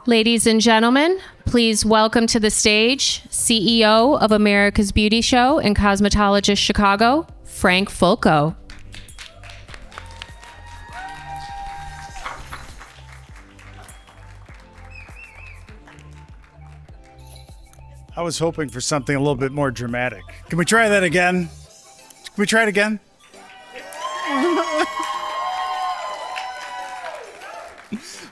Ladies and gentlemen, please welcome to the stage CEO of America's Beauty Show and Cosmetologists Chicago, Frank Fulco. I was hoping for something a little bit more dramatic. Can we try that again? Can we try it again?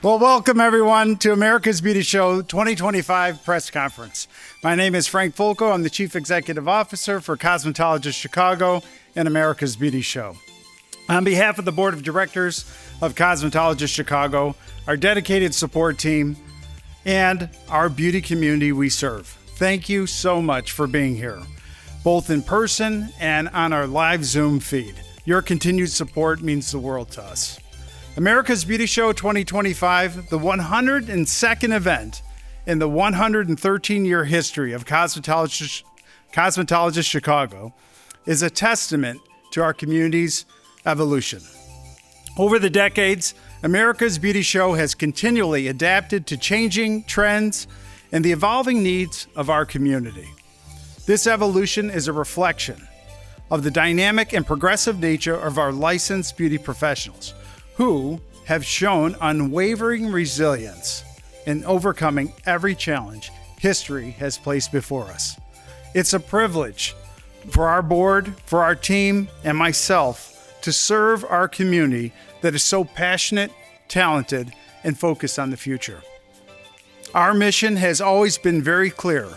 Well, welcome everyone to America's Beauty Show 2025 press conference. My name is Frank Fulco. I'm the Chief Executive Officer for Cosmetologists Chicago and America's Beauty Show. On behalf of the Board of Directors of Cosmetologists Chicago, our dedicated support team, and our beauty community we serve, thank you so much for being here, both in person and on our live Zoom feed. Your continued support means the world to us. America's Beauty Show 2025, the 102nd event in the 113-year history of Cosmetologists Chicago, is a testament to our community's evolution. Over the decades, America's Beauty Show has continually adapted to changing trends and the evolving needs of our community. This evolution is a reflection of the dynamic and progressive nature of our licensed beauty professionals, who have shown unwavering resilience in overcoming every challenge history has placed before us. It's a privilege for our board, for our team, and myself to serve our community that is so passionate, talented, and focused on the future. Our mission has always been very clear: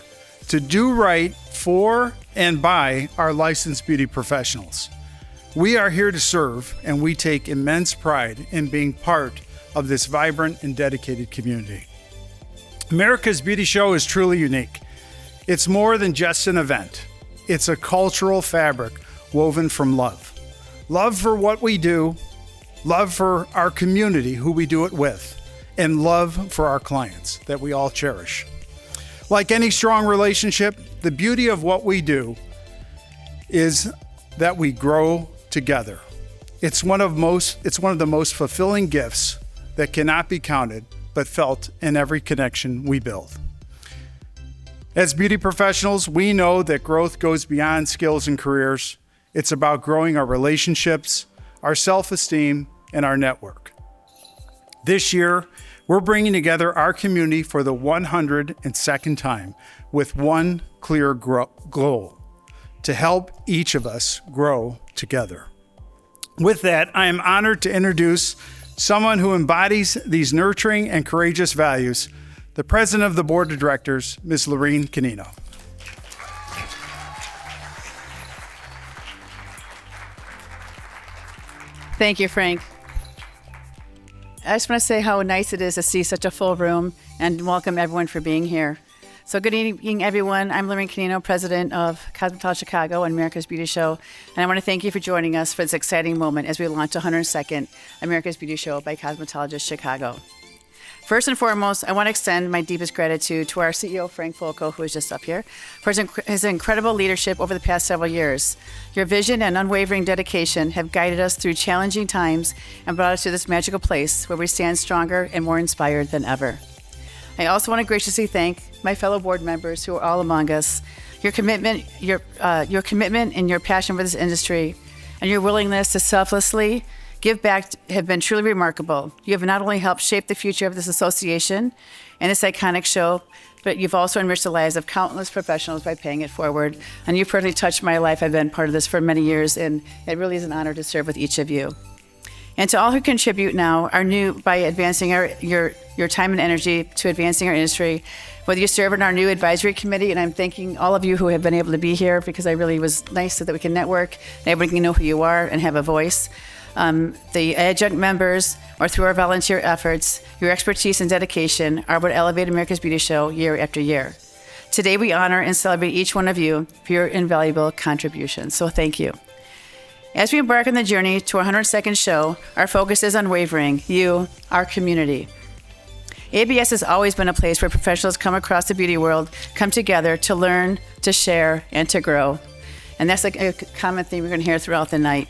to do right for and by our licensed beauty professionals. We are here to serve, and we take immense pride in being part of this vibrant and dedicated community. America's Beauty Show is truly unique. It's more than just an event. It's a cultural fabric woven from love. Love for what we do, love for our community, who we do it with, and love for our clients that we all cherish. Like any strong relationship, the beauty of what we do is that we grow together. It's one of the most fulfilling gifts that cannot be counted, but felt in every connection we build. As beauty professionals, we know that growth goes beyond skills and careers. It's about growing our relationships, our self-esteem, and our network. This year, we're bringing together our community for the 102nd time with one clear goal: to help each of us grow together. With that, I am honored to introduce someone who embodies these nurturing and courageous values, the President of the Board of Directors, Ms. Lorene Canino. Thank you, Frank. I just want to say how nice it is to see such a full room and welcome everyone for being here. So good evening, everyone. I'm Lorene Canino, President of Cosmetologists Chicago and America's Beauty Show. And I want to thank you for joining us for this exciting moment as we launch the 102nd America's Beauty Show by Cosmetologists Chicago. First and foremost, I want to extend my deepest gratitude to our CEO, Frank Fulco, who is just up here, for his incredible leadership over the past several years. Your vision and unwavering dedication have guided us through challenging times and brought us to this magical place where we stand stronger and more inspired than ever. I also want to graciously thank my fellow board members who are all among us. Your commitment and your passion for this industry and your willingness to selflessly give back have been truly remarkable. You have not only helped shape the future of this association and this iconic show, but you've also enriched the lives of countless professionals by paying it forward. And you've personally touched my life. I've been part of this for many years, and it really is an honor to serve with each of you. And to all who contribute now, by advancing your time and energy to advancing our industry, whether you serve in our new advisory committee, and I'm thanking all of you who have been able to be here because I really was nice so that we can network and everybody can know who you are and have a voice. The adjunct members, or through our volunteer efforts, your expertise and dedication are what elevate America's Beauty Show year after year. Today we honor and celebrate each one of you for your invaluable contributions, so thank you. As we embark on the journey to our 102nd show, our focus is unwavering: you, our community. ABS has always been a place where professionals come across the beauty world, come together to learn, to share, and to grow. And that's a common theme we're going to hear throughout the night.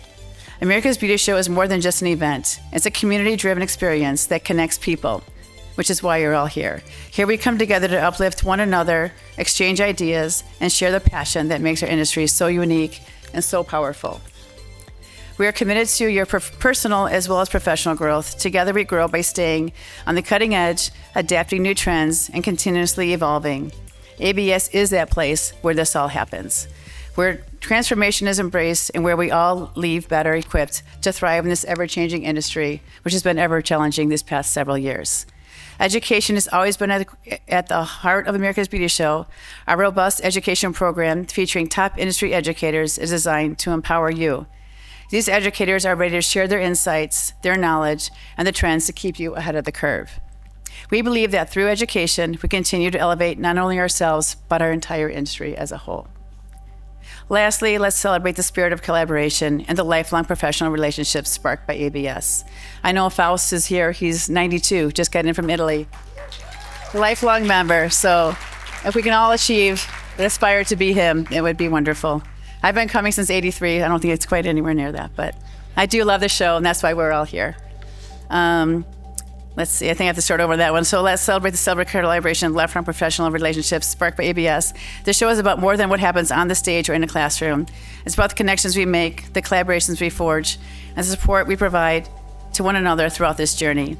America's Beauty Show is more than just an event. It's a community-driven experience that connects people which is why you're all here. Here we come together to uplift one another, exchange ideas, and share the passion that makes our industry so unique and so powerful. We are committed to your personal as well as professional growth. Together we grow by staying on the cutting edge, adapting new trends, and continuously evolving. ABS is that place where this all happens, where transformation is embraced and where we all leave better equipped to thrive in this ever-changing industry, which has been ever challenging these past several years. Education has always been at the heart of America's Beauty Show. Our robust education program featuring top industry educators is designed to empower you. These educators are ready to share their insights, their knowledge, and the trends to keep you ahead of the curve. We believe that through education, we continue to elevate not only ourselves, but our entire industry as a whole. Lastly, let's celebrate the spirit of collaboration and the lifelong professional relationships sparked by ABS. I know Faust is here. He's 92, just got in from Italy. Lifelong member, so if we can all achieve and aspire to be him, it would be wonderful. I've been coming since '83. I don't think it's quite anywhere near that, but I do love the show, and that's why we're all here. Let's see, I think I have to start over that one. So let's celebrate the collaboration of lifelong professional relationships sparked by ABS. This show is about more than what happens on the stage or in a classroom. It's about the connections we make, the collaborations we forge, and the support we provide to one another throughout this journey.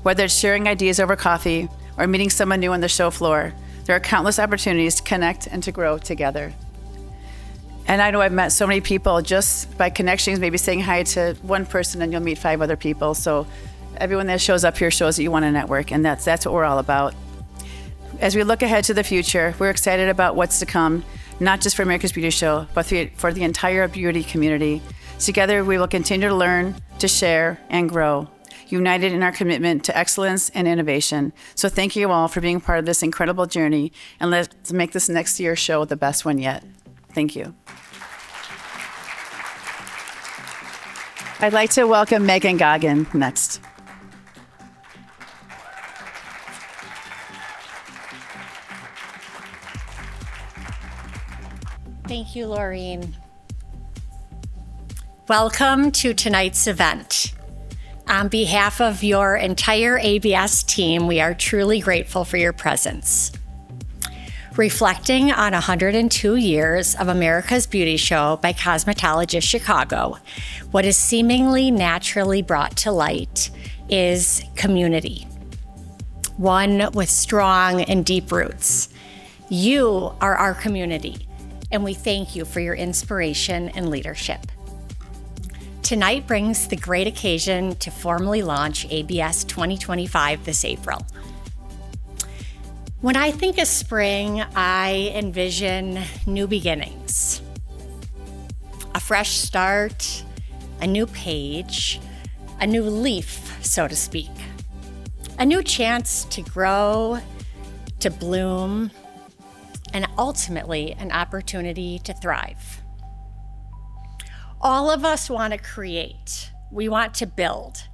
Whether it's sharing ideas over coffee or meeting someone new on the show floor, there are countless opportunities to connect and to grow together. And I know I've met so many people just by connections, maybe saying hi to one person and you'll meet 5 other people. So everyone that shows up here shows that you want to network, and that's what we're all about. As we look ahead to the future, we're excited about what's to come, not just for America's Beauty Show, but for the entire beauty community. Together, we will continue to learn, to share, and grow, united in our commitment to excellence and innovation. So thank you all for being part of this incredible journey, and let's make this next year's show the best one yet. Thank you. I'd like to welcome Megan Goggin next. Thank you, Laureen. Welcome to tonight's event. On behalf of your entire ABS team, we are truly grateful for your presence. Reflecting on 102 years of America's Beauty Show by Cosmetologists Chicago, what is seemingly naturally brought to light is community, one with strong and deep roots. You are our community, and we thank you for your inspiration and leadership. Tonight brings the great occasion to formally launch ABS 2025 this April. When I think of spring, I envision new beginnings, a fresh start, a new page, a new leaf, so to speak, a new chance to grow, to bloom, and ultimately an opportunity to thrive. All of us want to create. We want to build,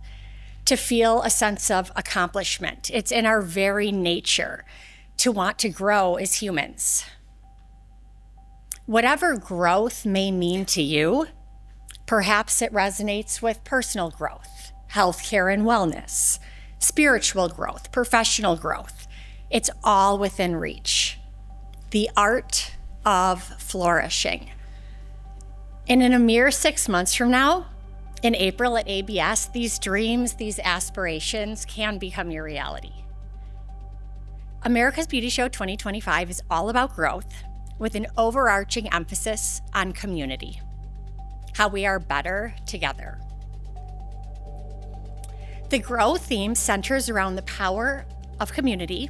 to feel a sense of accomplishment. It's in our very nature to want to grow as humans. Whatever growth may mean to you, perhaps it resonates with personal growth, healthcare and wellness, spiritual growth, professional growth. It's all within reach. The art of flourishing. And in a mere 6 months from now, in April at ABS, these dreams, these aspirations can become your reality. America's Beauty Show 2025 is all about growth with an overarching emphasis on community, how we are better together. The growth theme centers around the power of community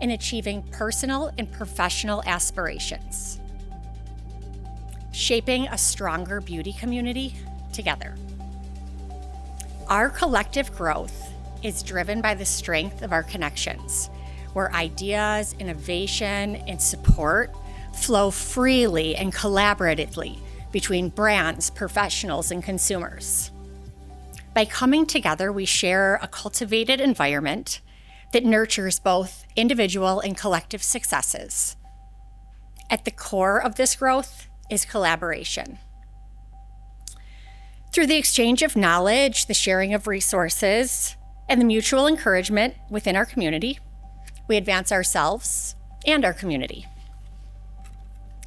in achieving personal and professional aspirations, shaping a stronger beauty community together. Our collective growth is driven by the strength of our connections, where ideas, innovation, and support flow freely and collaboratively between brands, professionals, and consumers. By coming together, we share a cultivated environment that nurtures both individual and collective successes. At the core of this growth is collaboration. Through the exchange of knowledge, the sharing of resources, and the mutual encouragement within our community, we advance ourselves and our community.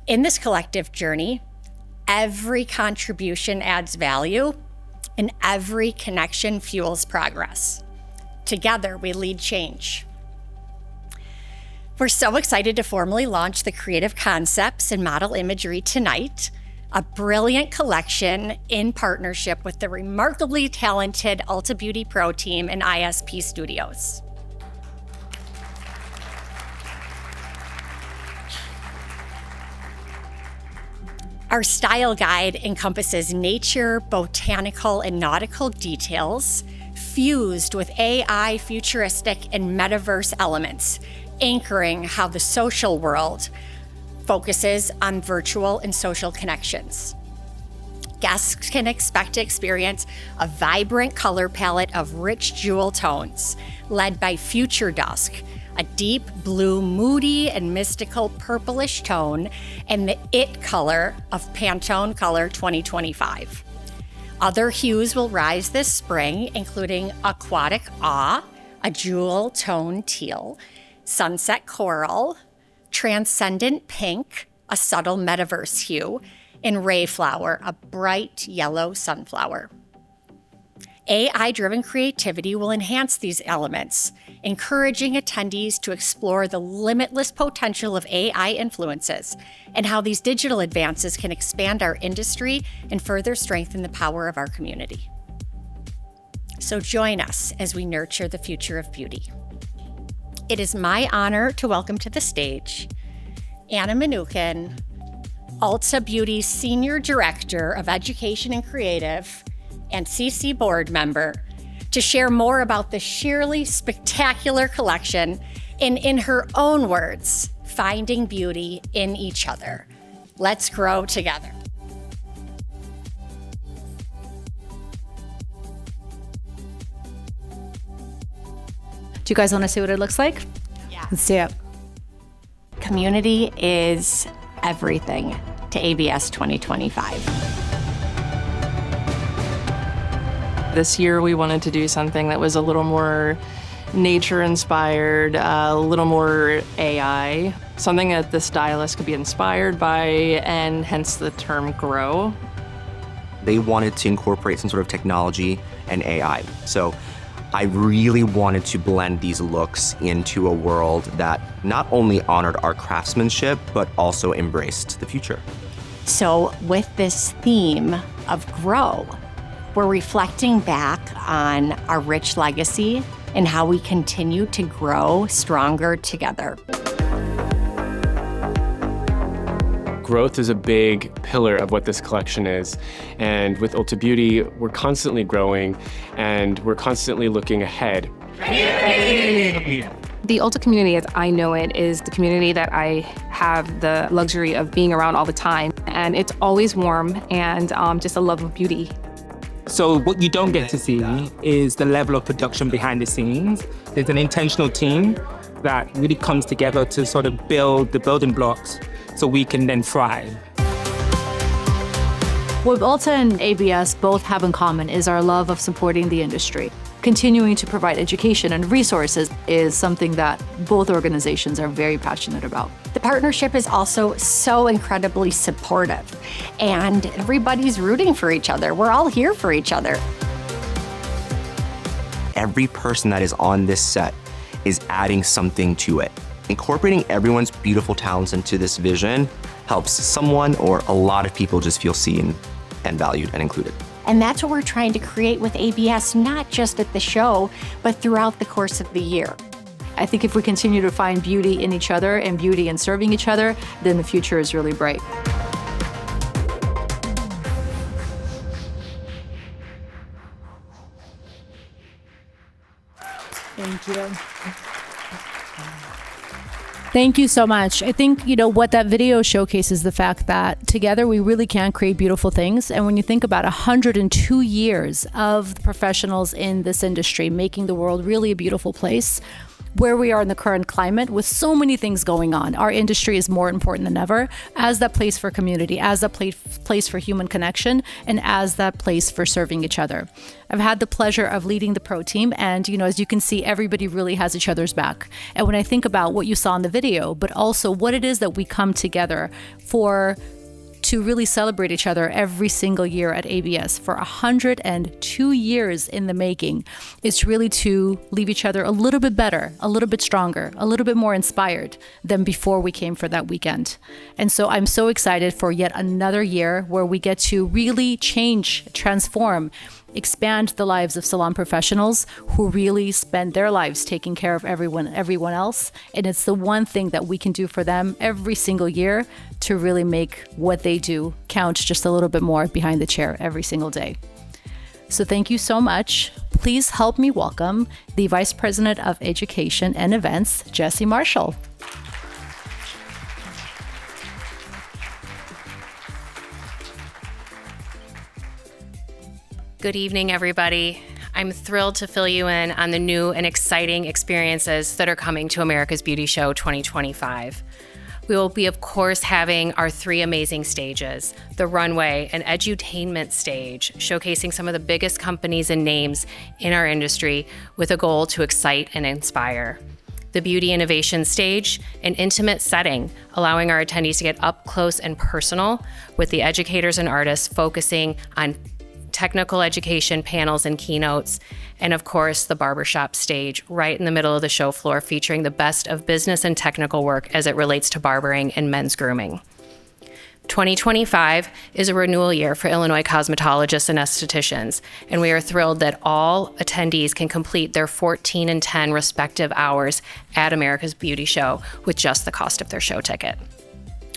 In this collective journey, every contribution adds value and every connection fuels progress. Together, we lead change. We're so excited to formally launch the Creative Concepts and Model Imagery tonight, a brilliant collection in partnership with the remarkably talented Ulta Beauty Pro team and ISP Studios. Our style guide encompasses nature, botanical, and nautical details fused with AI, futuristic, and metaverse elements, anchoring how the social world focuses on virtual and social connections. Guests can expect to experience a vibrant color palette of rich jewel tones, led by Future Dusk, a deep blue, moody, and mystical purplish tone, and the It color of Pantone Color 2025. Other hues will rise this spring, including Aquatic Awe, a jewel tone teal, Sunset Coral, Transcendent Pink, a subtle metaverse hue, and Rayflower, a bright yellow sunflower. AI-driven creativity will enhance these elements, encouraging attendees to explore the limitless potential of AI influences and how these digital advances can expand our industry and further strengthen the power of our community. So join us as we nurture the future of beauty. It is my honor to welcome to the stage Anna Manukin, Ulta Beauty's Senior Director of Education and Creative and CC board member, to share more about the sheerly spectacular collection and, in her own words, finding beauty in each other. Let's grow together. Do you guys want to see what it looks like? Yeah. Let's see it. Community is everything to ABS 2025. This year we wanted to do something that was a little more nature inspired, a little more AI, something that the stylist could be inspired by, and hence the term grow. They wanted to incorporate some sort of technology and AI. So I really wanted to blend these looks into a world that not only honored our craftsmanship, but also embraced the future. So with this theme of grow, we're reflecting back on our rich legacy and how we continue to grow stronger together. Growth is a big pillar of what this collection is. And with Ulta Beauty, we're constantly growing and we're constantly looking ahead. The Ulta community, as I know it, is the community that I have the luxury of being around all the time. And it's always warm and just a love of beauty. So what you don't get to see is the level of production behind the scenes. There's an intentional team that really comes together to sort of build the building blocks so we can then thrive. What Ulta and ABS both have in common is our love of supporting the industry. Continuing to provide education and resources is something that both organizations are very passionate about. The partnership is also so incredibly supportive, and everybody's rooting for each other. We're all here for each other. Every person that is on this set is adding something to it. Incorporating everyone's beautiful talents into this vision helps someone or a lot of people just feel seen and valued and included. And that's what we're trying to create with ABS, not just at the show, but throughout the course of the year. I think if we continue to find beauty in each other and beauty in serving each other, then the future is really bright. Thank you. Thank you so much. I think, what that video showcases the fact that together we really can create beautiful things. And when you think about 102 years of professionals in this industry making the world really a beautiful place, where we are in the current climate with so many things going on. Our industry is more important than ever as that place for community, as that place for human connection, and as that place for serving each other. I've had the pleasure of leading the pro team, and as you can see, everybody really has each other's back. And when I think about what you saw in the video, but also what it is that we come together for, to really celebrate each other every single year at ABS for 102 years in the making, is really to leave each other a little bit better, a little bit stronger, a little bit more inspired than before we came for that weekend. And so I'm so excited for yet another year where we get to really change, transform, expand the lives of salon professionals who really spend their lives taking care of everyone else. And it's the one thing that we can do for them every single year to really make what they do count just a little bit more behind the chair every single day. So thank you so much. Please help me welcome the Vice President of Education and Events, Jessie Marshall. Good evening, everybody. I'm thrilled to fill you in on the new and exciting experiences that are coming to America's Beauty Show 2025. We will be, of course, having our 3 amazing stages: the runway, an edutainment stage, showcasing some of the biggest companies and names in our industry with a goal to excite and inspire. The beauty innovation stage, an intimate setting, allowing our attendees to get up close and personal with the educators and artists focusing on technical education panels and keynotes, and of course the barbershop stage right in the middle of the show floor, featuring the best of business and technical work as it relates to barbering and men's grooming. 2025 is a renewal year for Illinois cosmetologists and estheticians, and we are thrilled that all attendees can complete their 14 and 10 respective hours at America's Beauty Show with just the cost of their show ticket.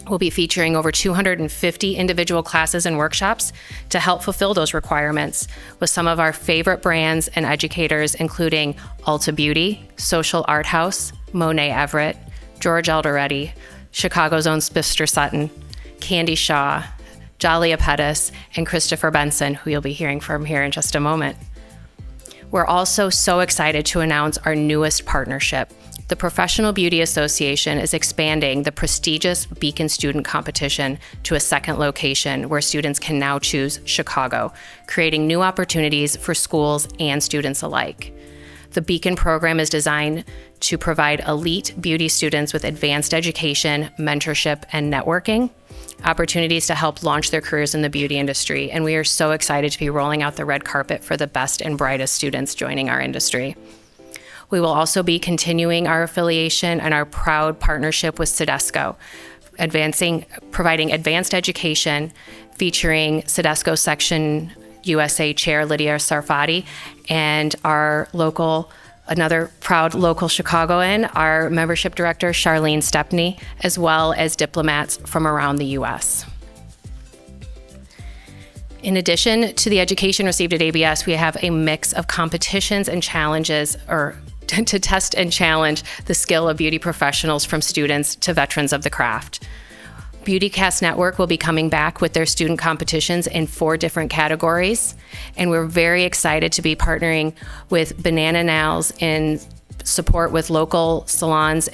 We'll be featuring over 250 individual classes and workshops to help fulfill those requirements with some of our favorite brands and educators, including Ulta Beauty, Social Art House, Monet Everett, George Alderetti, Chicago's own Spifster Sutton, Candy Shaw, Jalia Pettis, and Christopher Benson, who you'll be hearing from here in just a moment. We're also so excited to announce our newest partnership. The Professional Beauty Association is expanding the prestigious Beacon Student Competition to a second location where students can now choose Chicago, creating new opportunities for schools and students alike. The Beacon program is designed to provide elite beauty students with advanced education, mentorship, and networking, opportunities to help launch their careers in the beauty industry, and we are so excited to be rolling out the red carpet for the best and brightest students joining our industry. We will also be continuing our affiliation and our proud partnership with Sedesco, providing advanced education featuring Sedesco Section USA Chair Lydia Sarfati and another proud local Chicagoan, our membership director Charlene Stepney, as well as diplomats from around the U.S. In addition to the education received at ABS, we have a mix of competitions and challenges, to test and challenge the skill of beauty professionals, from students to veterans of the craft. BeautyCast Network will be coming back with their student competitions in 4 different categories, and we're very excited to be partnering with Banana Nails in support with local salons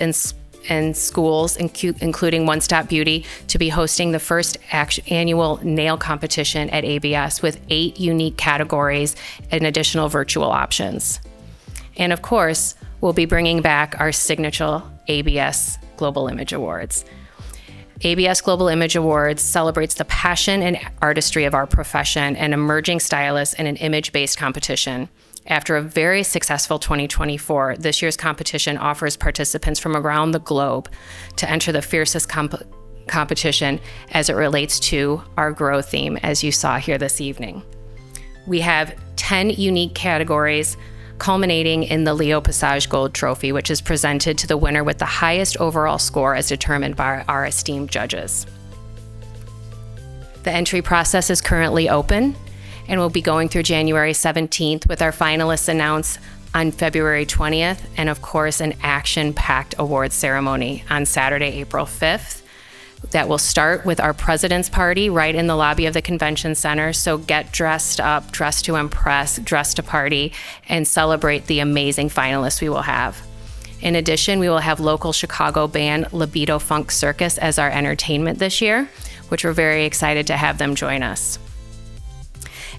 and schools, including One Stop Beauty, to be hosting the first annual nail competition at ABS with 8 unique categories and additional virtual options. And of course, we'll be bringing back our signature ABS Global Image Awards. ABS Global Image Awards celebrates the passion and artistry of our profession and emerging stylists in an image-based competition. After a very successful 2024, this year's competition offers participants from around the globe to enter the fiercest competition as it relates to our grow theme, as you saw here this evening. We have 10 unique categories, culminating in the Leo Passage Gold Trophy, which is presented to the winner with the highest overall score as determined by our esteemed judges. The entry process is currently open and will be going through January 17th, with our finalists announced on February 20th, and of course an action-packed awards ceremony on Saturday, April 5th. That will start with our President's Party right in the lobby of the Convention Center. So get dressed up, dressed to impress, dressed to party, and celebrate the amazing finalists we will have. In addition, we will have local Chicago band Libido Funk Circus as our entertainment this year, which we're very excited to have them join us.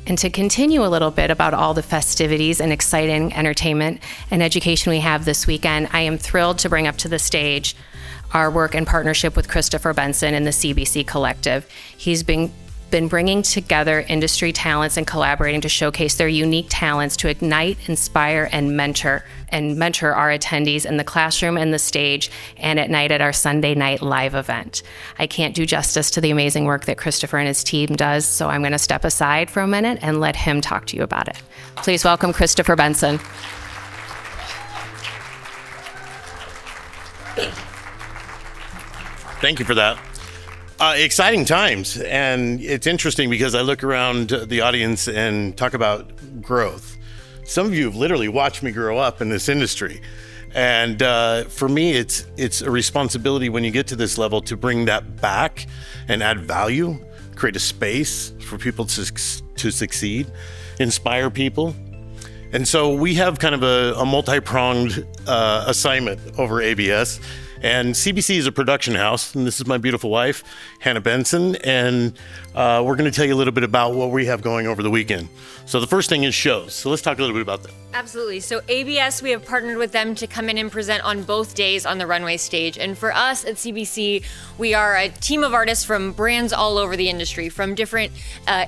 And to continue a little bit about all the festivities and exciting entertainment and education we have this weekend, I am thrilled to bring up to the stage our work in partnership with Christopher Benson and the CBC Collective. He's been bringing together industry talents and collaborating to showcase their unique talents to ignite, inspire, and mentor our attendees in the classroom and the stage and at night at our Sunday night live event. I can't do justice to the amazing work that Christopher and his team does, so I'm going to step aside for a minute and let him talk to you about it. Please welcome Christopher Benson. Thank you for that. Exciting times, and it's interesting because I look around the audience and talk about growth. Some of you have literally watched me grow up in this industry, and for me, it's a responsibility when you get to this level to bring that back and add value, create a space for people to succeed, inspire people. And so we have kind of a multi-pronged assignment over ABS. And CBC is a production house, and this is my beautiful wife, Hannah Benson, and we're going to tell you a little bit about what we have going over the weekend. So the first thing is shows. So let's talk a little bit about that. Absolutely. So ABS, we have partnered with them to come in and present on both days on the runway stage. And for us at CBC, we are a team of artists from brands all over the industry, from different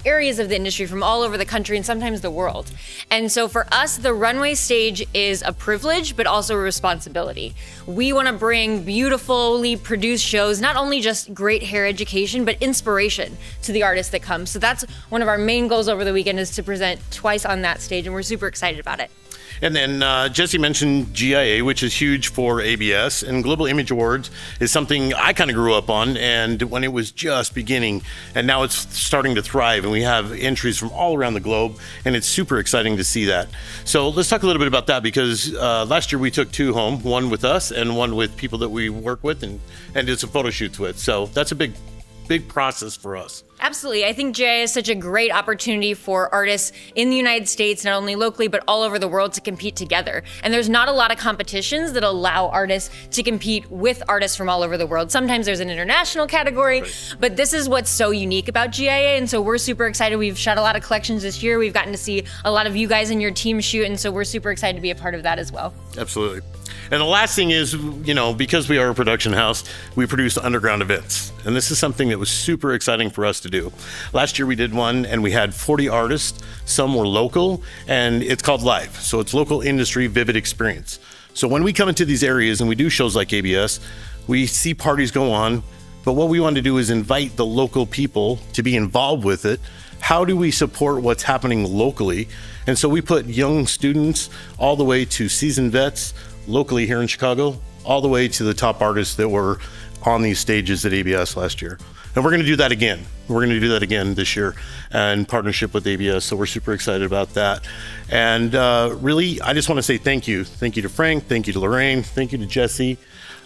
areas of the industry, from all over the country and sometimes the world. And so for us, the runway stage is a privilege, but also a responsibility. We want to bring beautifully produced shows, not only just great hair education, but inspiration to the artists that come. So that's one of our main goals over the weekend, is to present twice on that stage, and we're super excited about it. And then Jesse mentioned GIA, which is huge for ABS, and Global Image Awards is something I kind of grew up on, and when it was just beginning, and now it's starting to thrive, and we have entries from all around the globe, and it's super exciting to see that. So let's talk a little bit about that, because last year we took 2 home, one with us and one with people that we work with and did some photo shoots with. So that's a big process for us. Absolutely. I think GIA is such a great opportunity for artists in the United States, not only locally, but all over the world, to compete together. And there's not a lot of competitions that allow artists to compete with artists from all over the world. Sometimes there's an international category, but this is what's so unique about GIA. And so we're super excited. We've shot a lot of collections this year. We've gotten to see a lot of you guys and your team shoot. And so we're super excited to be a part of that as well. Absolutely. And the last thing is, because we are a production house, we produce underground events. And this is something that was super exciting for us to do. Last year we did one and we had 40 artists. Some were local, and it's called Live. So it's local industry vivid experience. So when we come into these areas and we do shows like ABS, we see parties go on, but what we want to do is invite the local people to be involved with it. How do we support what's happening locally? And so we put young students all the way to seasoned vets locally here in Chicago, all the way to the top artists that were on these stages at ABS last year. And we're going to do that again. We're going to do that again this year in partnership with ABS. So we're super excited about that. And really, I just want to say thank you. Thank you to Frank. Thank you to Lorraine. Thank you to Jesse.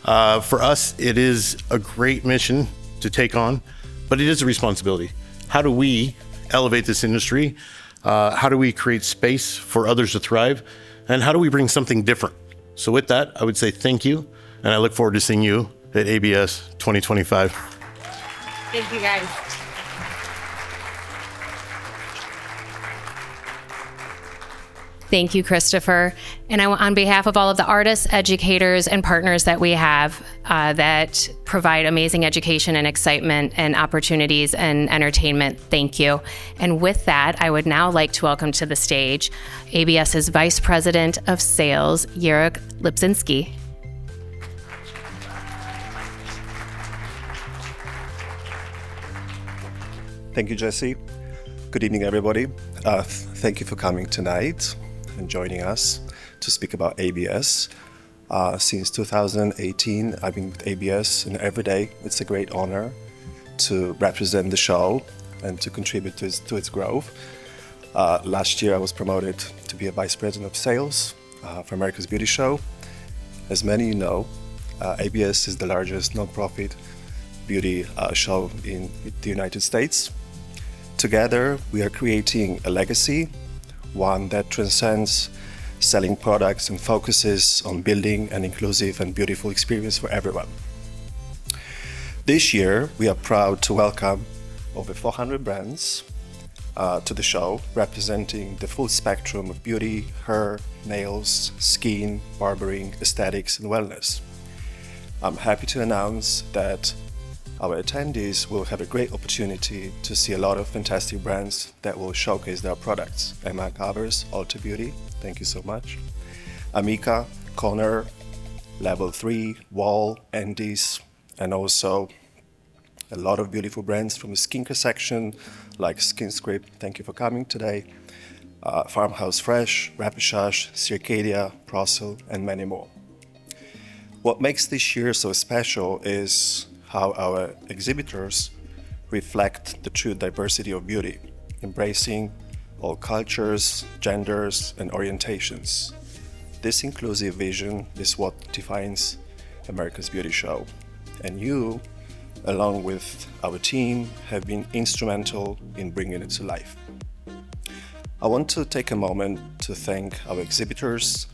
For us, it is a great mission to take on, but it is a responsibility. How do we elevate this industry? How do we create space for others to thrive? And how do we bring something different? So with that, I would say thank you, and I look forward to seeing you at ABS 2025. Thank you, guys. Thank you, Christopher. And on behalf of all of the artists, educators, and partners that we have that provide amazing education and excitement and opportunities and entertainment, thank you. And with that, I would now like to welcome to the stage ABS's Vice President of Sales, Jurek Lipczynski. Thank you, Jesse. Good evening, everybody. Thank you for coming tonight and joining us to speak about ABS. Since 2018, I've been with ABS, and every day it's a great honor to represent the show and to contribute to its growth. Last year, I was promoted to be a Vice President of Sales for America's Beauty Show. As many of you know, ABS is the largest nonprofit beauty show in the United States. Together, we are creating a legacy, one that transcends selling products and focuses on building an inclusive and beautiful experience for everyone. This year, we are proud to welcome over 400 brands to the show, representing the full spectrum of beauty, hair, nails, skin, barbering, aesthetics, and wellness. I'm happy to announce that our attendees will have a great opportunity to see a lot of fantastic brands that will showcase their products. Emma Covers, Ulta Beauty, thank you so much. Amica, Connor, Level 3, Wall, Andes, and also a lot of beautiful brands from the skincare section like SkinScript, thank you for coming today, Farmhouse Fresh, Rapichage, Circadia, Procel, and many more. What makes this year so special is how our exhibitors reflect the true diversity of beauty, embracing all cultures, genders, and orientations. This inclusive vision is what defines America's Beauty Show, and you, along with our team, have been instrumental in bringing it to life. I want to take a moment to thank our exhibitors.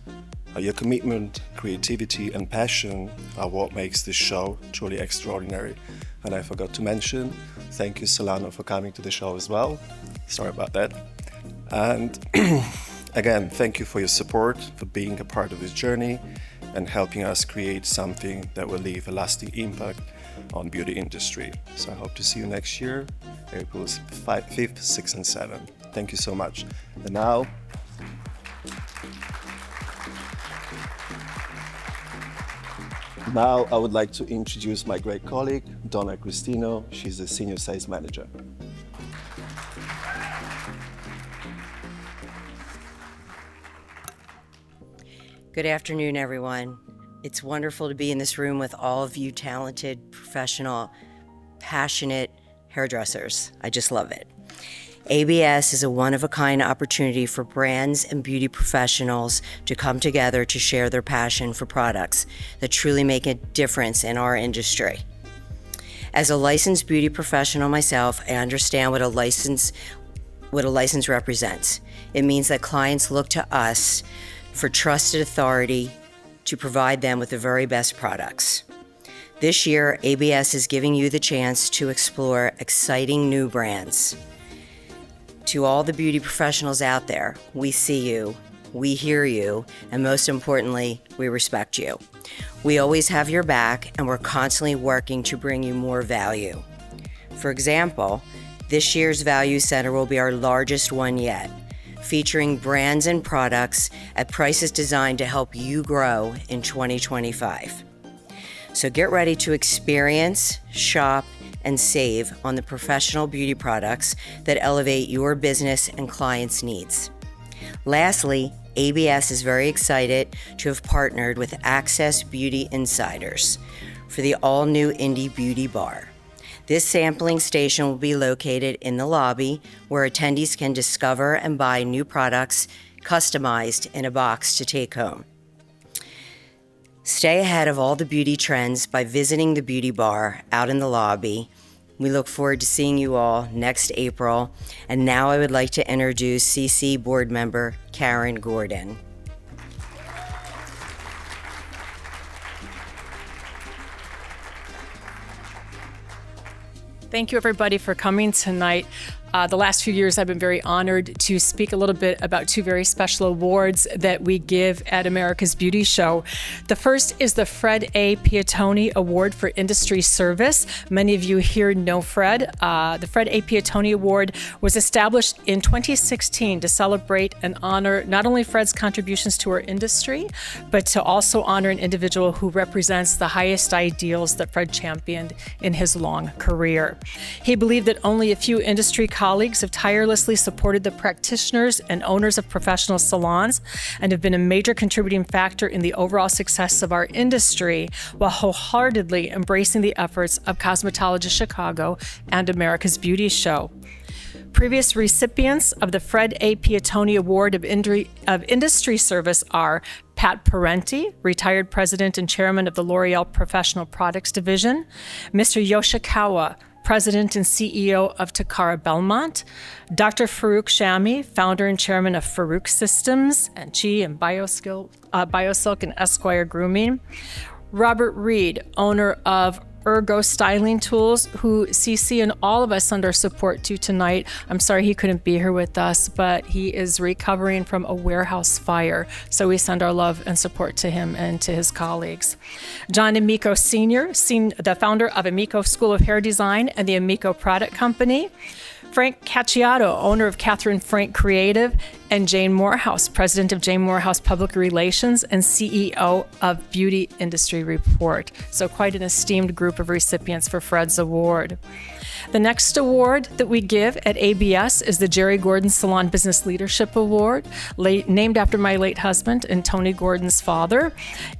Your commitment, creativity, and passion are what makes this show truly extraordinary. And I forgot to mention, thank you, Solano, for coming to the show as well. Sorry about that. And again, thank you for your support, for being a part of this journey, and helping us create something that will leave a lasting impact on the beauty industry. So I hope to see you next year, April 5th, 6th, and 7th. Thank you so much. And now, I would like to introduce my great colleague, Donna Cristino. She's the Senior Sales Manager. Good afternoon, everyone. It's wonderful to be in this room with all of you talented, professional, passionate hairdressers. I just love it. ABS is a one-of-a-kind opportunity for brands and beauty professionals to come together to share their passion for products that truly make a difference in our industry. As a licensed beauty professional myself, I understand what a license represents. It means that clients look to us for trusted authority to provide them with the very best products. This year, ABS is giving you the chance to explore exciting new brands. To all the beauty professionals out there, we see you, we hear you, and most importantly, we respect you. We always have your back, and we're constantly working to bring you more value. For example, this year's Value Center will be our largest one yet, featuring brands and products at prices designed to help you grow in 2025. So get ready to experience, shop, and save on the professional beauty products that elevate your business and clients' needs. Lastly, ABS is very excited to have partnered with Access Beauty Insiders for the all-new Indie Beauty Bar. This sampling station will be located in the lobby where attendees can discover and buy new products customized in a box to take home. Stay ahead of all the beauty trends by visiting the beauty bar out in the lobby. We look forward to seeing you all next April. And now I would like to introduce CC board member Karen Gordon. Thank you, everybody, for coming tonight. The last few years, I've been very honored to speak a little bit about two very special awards that we give at America's Beauty Show. The first is the Fred A. Piattoni Award for Industry Service. Many of you here know Fred. The Fred A. Piattoni Award was established in 2016 to celebrate and honor not only Fred's contributions to our industry, but to also honor an individual who represents the highest ideals that Fred championed in his long career. He believed that only a few industry colleagues have tirelessly supported the practitioners and owners of professional salons and have been a major contributing factor in the overall success of our industry while wholeheartedly embracing the efforts of Cosmetologists Chicago and America's Beauty Show. Previous recipients of the Fred A. Piattoni Award of Industry Service are Pat Parenti, retired president and chairman of the L'Oreal Professional Products Division, Mr. Yoshikawa, President and CEO of Takara Belmont, Dr. Farouk Shami, founder and chairman of Farouk Systems and Chi and BioSilk and Esquire Grooming, Robert Reed, owner of Ergo Styling Tools, who CC and all of us send our support to tonight. I'm sorry he couldn't be here with us, but he is recovering from a warehouse fire. So we send our love and support to him and to his colleagues. John Amico Sr., the founder of Amico School of Hair Design and the Amico Product Company. Frank Cacciato, owner of Catherine Frank Creative, and Jane Morehouse, president of Jane Morehouse Public Relations and CEO of Beauty Industry Report. So quite an esteemed group of recipients for Fred's Award. The next award that we give at ABS is the Jerry Gordon Salon Business Leadership Award, named after my late husband and Tony Gordon's father.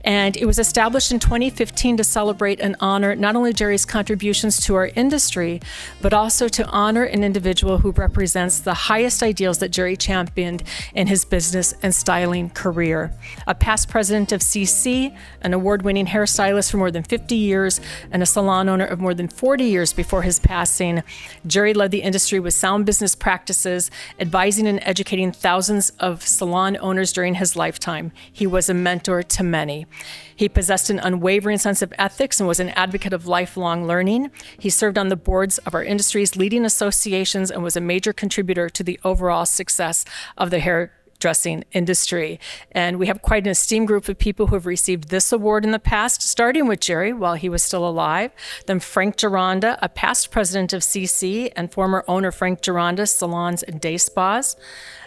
And it was established in 2015 to celebrate and honor not only Jerry's contributions to our industry, but also to honor an individual who represents the highest ideals that Jerry championed in his business and styling career. A past president of CC, an award-winning hairstylist for more than 50 years, and a salon owner of more than 40 years before his passing, Jerry led the industry with sound business practices, advising and educating thousands of salon owners during his lifetime. He was a mentor to many. He possessed an unwavering sense of ethics and was an advocate of lifelong learning. He served on the boards of our industry's leading associations and was a major contributor to the overall success of the hairdressing industry. And we have quite an esteemed group of people who have received this award in the past, starting with Jerry while he was still alive, then Frank Gironda, a past president of CC and former owner Frank Gironda Salons and Day Spas,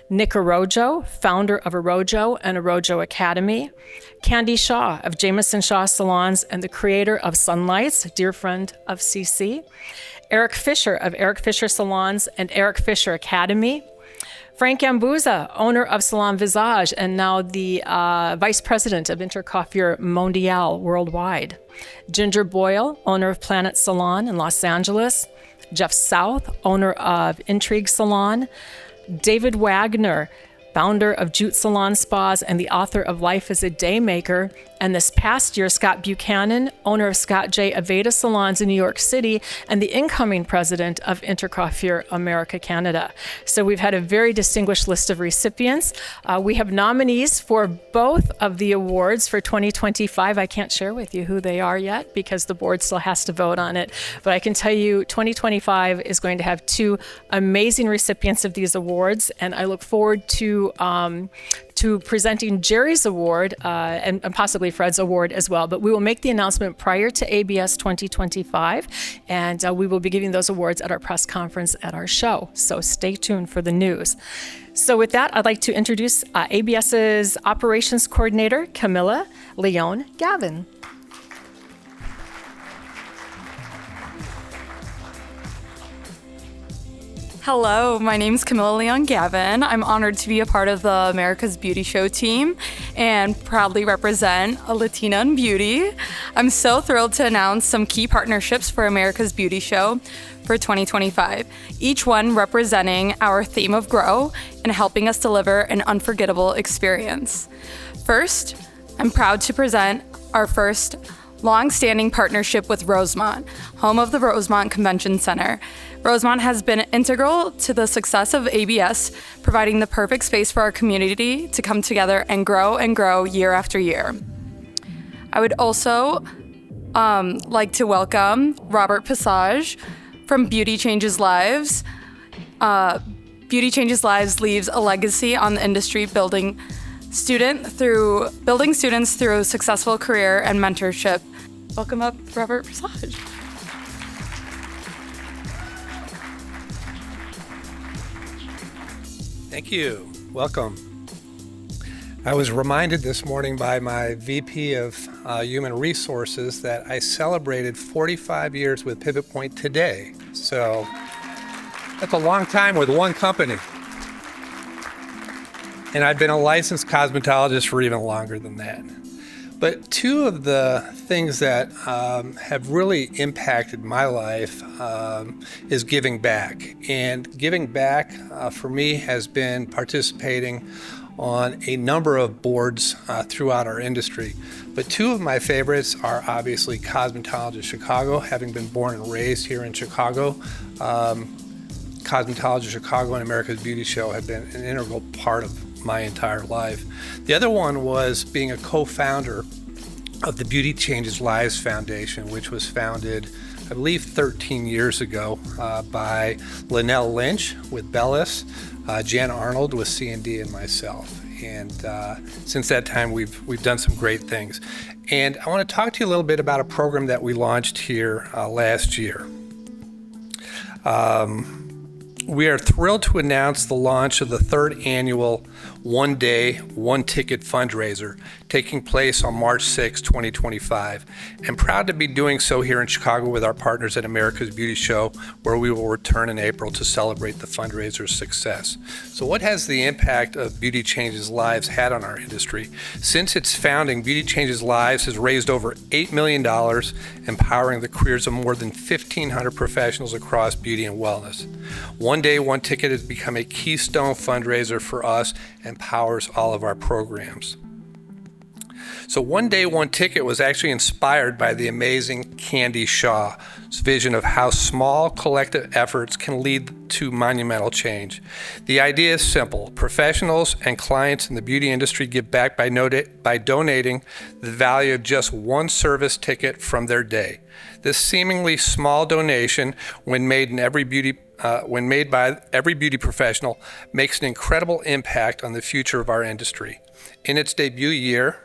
Nick Arojo, founder of Arojo and Arojo Academy, Candy Shaw of Jameson Shaw Salons and the creator of Sunlights, dear friend of CC, Eric Fisher of Eric Fisher Salons and Eric Fisher Academy, Frank Ambuza, owner of Salon Visage and now the vice president of Intercoiffure Mondiale worldwide, Ginger Boyle, owner of Planet Salon in Los Angeles, Jeff South, owner of Intrigue Salon, David Wagner, founder of Jute Salon Spas and the author of Life as a Daymaker, and this past year, Scott Buchanan, owner of Scott J. Aveda Salons in New York City and the incoming president of Intercoiffure America Canada. So we've had a very distinguished list of recipients. We have nominees for both of the awards for 2025. I can't share with you who they are yet because the board still has to vote on it, but I can tell you 2025 is going to have two amazing recipients of these awards, and I look forward to presenting Jerry's award and possibly Fred's award as well. But we will make the announcement prior to ABS 2025, and we will be giving those awards at our press conference at our show. So stay tuned for the news. So with that, I'd like to introduce ABS's operations coordinator, Camilla Leon Gavin. Hello, my name is Camilla Leon Gavin. I'm honored to be a part of the America's Beauty Show team and proudly represent a Latina in beauty. I'm so thrilled to announce some key partnerships for America's Beauty Show for 2025, each one representing our theme of grow and helping us deliver an unforgettable experience. First, I'm proud to present our first long-standing partnership with Rosemont, home of the Rosemont Convention Center. Rosemont has been integral to the success of ABS, providing the perfect space for our community to come together and grow year after year. I would also like to welcome Robert Passage from Beauty Changes Lives. Beauty Changes Lives leaves a legacy on the industry, building students through a successful career and mentorship. Welcome up, Robert Passage. Thank you. Welcome. I was reminded this morning by my VP of Human Resources that I celebrated 45 years with Pivot Point today. So that's a long time with one company. And I've been a licensed cosmetologist for even longer than that. But two of the things that have really impacted my life is giving back. And giving back for me has been participating on a number of boards throughout our industry. But two of my favorites are obviously Cosmetologists Chicago, having been born and raised here in Chicago. Cosmetologists Chicago and America's Beauty Show have been an integral part of my entire life. The other one was being a co-founder of the Beauty Changes Lives Foundation, which was founded, I believe, 13 years ago by Linnell Lynch with Bellis, Jan Arnold with C&D, and myself. And since that time, we've done some great things. And I want to talk to you a little bit about a program that we launched here last year. We are thrilled to announce the launch of the third annual One Day, One Ticket fundraiser taking place on March 6, 2025. And proud to be doing so here in Chicago with our partners at America's Beauty Show, where we will return in April to celebrate the fundraiser's success. So what has the impact of Beauty Changes Lives had on our industry? Since its founding, Beauty Changes Lives has raised over $8 million, empowering the careers of more than 1,500 professionals across beauty and wellness. One Day, One Ticket has become a keystone fundraiser for us and powers all of our programs. So One Day, One Ticket was actually inspired by the amazing Candy Shaw's vision of how small collective efforts can lead to monumental change. The idea is simple. Professionals and clients in the beauty industry give back by donating the value of just one service ticket from their day. This seemingly small donation, when made by every beauty professional, makes an incredible impact on the future of our industry. In its debut year,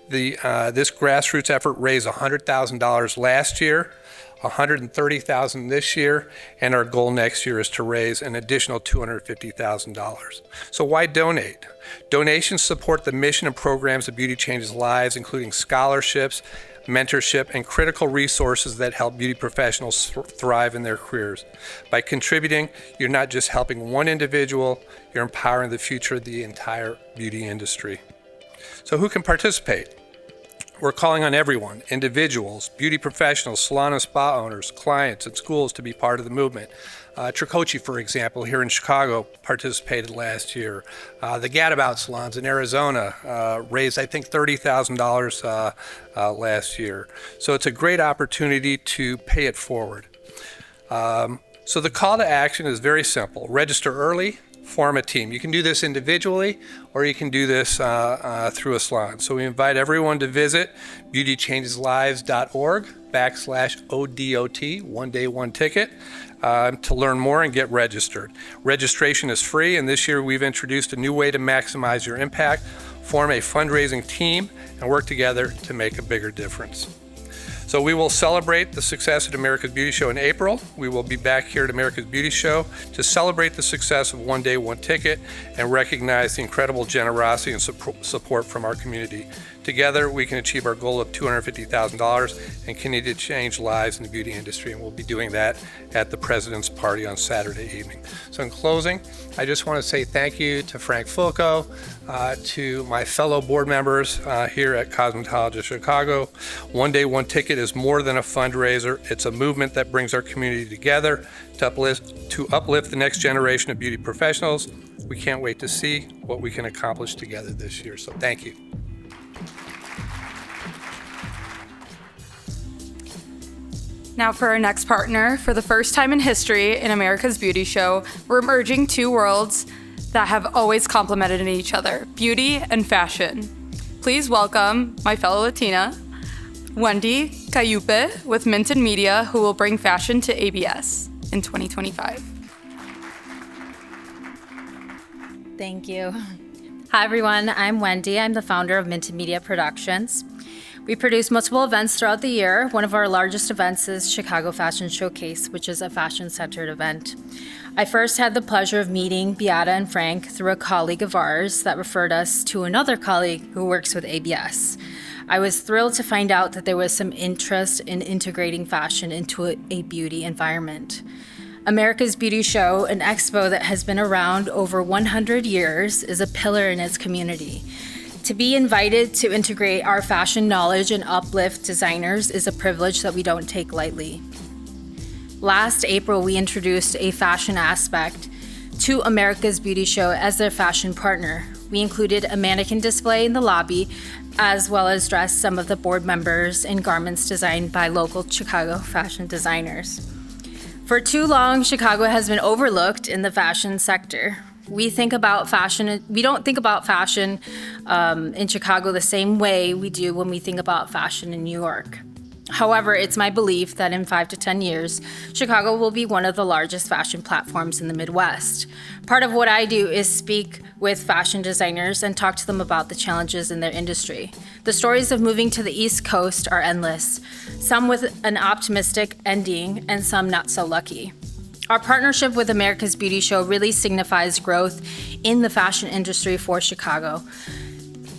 this grassroots effort raised $100,000 last year, $130,000 this year, and our goal next year is to raise an additional $250,000. So why donate? Donations support the mission and programs of Beauty Changes Lives, including scholarships, mentorship, and critical resources that help beauty professionals thrive in their careers. By contributing, you're not just helping one individual, you're empowering the future of the entire beauty industry. So who can participate? We're calling on everyone, individuals, beauty professionals, salon and spa owners, clients, and schools to be part of the movement. Tricoci, for example, here in Chicago, participated last year. The Gadabout salons in Arizona raised, I think, $30,000 last year. So it's a great opportunity to pay it forward. So the call to action is very simple. Register early, form a team. You can do this individually, or you can do this through a salon. So we invite everyone to visit beautychangeslives.org/ODOT, One Day, One Ticket, to learn more and get registered. Registration is free, and this year we've introduced a new way to maximize your impact, form a fundraising team, and work together to make a bigger difference. So we will celebrate the success at America's Beauty Show in April. We will be back here at America's Beauty Show to celebrate the success of One Day, One Ticket and recognize the incredible generosity and support from our community. Together, we can achieve our goal of $250,000 and continue to change lives in the beauty industry, and we'll be doing that at the President's Party on Saturday evening. So in closing, I just want to say thank you to Frank Fulco, to my fellow board members here at Cosmetologists Chicago. One Day, One Ticket is more than a fundraiser. It's a movement that brings our community together to uplift the next generation of beauty professionals. We can't wait to see what we can accomplish together this year. So thank you. Now for our next partner, for the first time in history in America's Beauty Show, we're merging two worlds that have always complemented each other, beauty and fashion. Please welcome my fellow Latina, Wendy Cayupe with Minton Media, who will bring fashion to ABS in 2025. Thank you. Hi everyone, I'm Wendy. I'm the founder of Minton Media Productions. We produce multiple events throughout the year. One of our largest events is Chicago Fashion Showcase, which is a fashion-centered event. I first had the pleasure of meeting Beata and Frank through a colleague of ours that referred us to another colleague who works with ABS. I was thrilled to find out that there was some interest in integrating fashion into a beauty environment. America's Beauty Show, an expo that has been around over 100 years, is a pillar in its community. To be invited to integrate our fashion knowledge and uplift designers is a privilege that we don't take lightly. Last April, we introduced a fashion aspect to America's Beauty Show as their fashion partner, We included a mannequin display in the lobby, as well as dressed some of the board members in garments designed by local Chicago fashion designers. For too long, Chicago has been overlooked in the fashion sector. We don't think about fashion in Chicago the same way we do when we think about fashion in New York. However, it's my belief that in 5 to 10 years, Chicago will be one of the largest fashion platforms in the Midwest. Part of what I do is speak with fashion designers and talk to them about the challenges in their industry. The stories of moving to the East Coast are endless, some with an optimistic ending and some not so lucky. Our partnership with America's Beauty Show really signifies growth in the fashion industry for Chicago.